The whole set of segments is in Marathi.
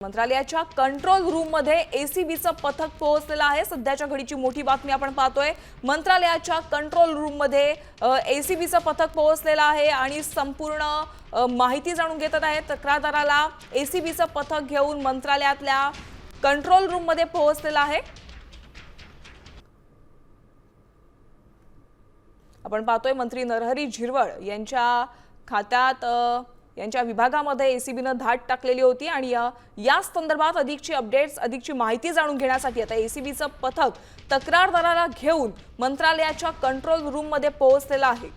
मंत्रालयाच्या कंट्रोल रूम मध्ये एसीबीचं पथक पोहोचलेलं आहे। सध्याच्या घडीची मोठी बातमी आपण पाहतोय। मंत्रालयाच्या कंट्रोल रूम मध्ये एसीबीचं पथक पोहोचलेलं आहे आणि संपूर्ण माहिती जाणून घेतात आहे। तक्रारदाराला एसीबीचं पथक घेऊन मंत्रालयातल्या कंट्रोल रूम मध्ये पोहोचलेलं आहे। आपण पाहतोय मंत्री नरहरी झिरवळ यांच्या खात्यात यांच्या विभागामध्ये एसीबीने धाड टाकलेली होती आणि या संदर्भात अधिकची अपडेट्स अधिकची माहिती जाणून घेण्यासाठी आता एसीबीचं पथक तक्रारदाराला घेऊन मंत्रालयाच्या कंट्रोल रूम मध्ये पोहोचलेलं आहे।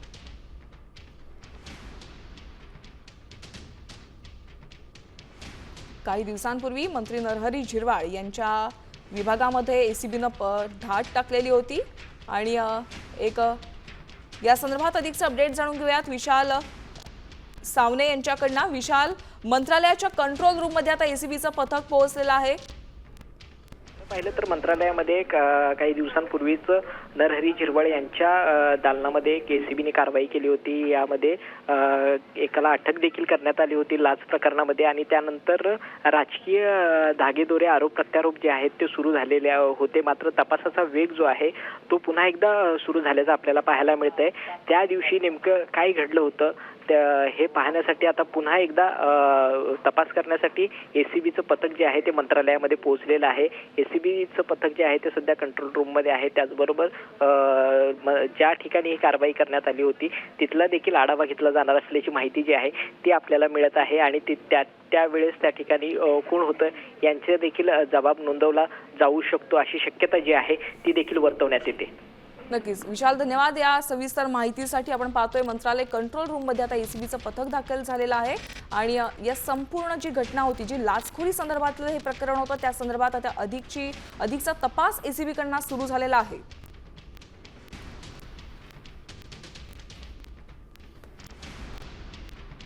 काही दिवसांपूर्वी मंत्री नरहरी झिरवळ यांच्या विभागामध्ये एसीबीने धाड टाकलेली होती आणि या संदर्भात अधिकचे अपडेट जाणून घेऊयात विशाल सावने यांच्याकडून। विशाल, मंत्रालयाच्या कंट्रोल रूम मध्ये आता एसीबीचं पथक पोहोचलेलं आहे। पाहिलं तर काही दिवसांपूर्वीच नरहरी झिरवळ यांच्या दालनामध्ये एसीबीने कारवाई केली होती। यामध्ये एकाला अटक देखील करण्यात आली होती लाच प्रकरणामध्ये आणि त्यानंतर राजकीय धागेदोरे आरोप प्रत्यारोप जे आहेत ते सुरू झालेले होते। मात्र तपासाचा वेग जो आहे तो पुन्हा एकदा सुरू झाल्याचं आपल्याला पाहायला मिळतंय। त्या दिवशी नेमकं काय घडलं होतं हे पाहण्यासाठी आता पुन्हा एकदा तपास करण्यासाठी एसीबीचं पथक जे आहे ते मंत्रालयामध्ये पोहोचलेलं आहे। एसीबीचं पथक जे आहे ते सध्या कंट्रोल रूम मध्ये आहे। त्याचबरोबर ज्या ठिकाणी ही कारवाई करण्यात आली होती तिथला देखील आढावा घेतला जाणार असल्याची माहिती जी आहे ती आपल्याला मिळत आहे आणि त्यावेळेस त्या ठिकाणी कोण होतं यांचे देखील जबाब नोंदवला जाऊ शकतो अशी शक्यता जी आहे ती देखील वर्तवण्यात येते। नक्कीच विशाल, धन्यवाद या सविस्तर माहितीसाठी। आपण पाहतोय मंत्रालय कंट्रोल रूम मध्ये आता एसीबीचं पथक दाखल झालेलं आहे आणि या संपूर्ण जी घटना होती जी लाचखोरी संदर्भातलं हे प्रकरण होतं त्या संदर्भात आता अधिकचा तपास एसीबी कडून सुरू झालेला आहे।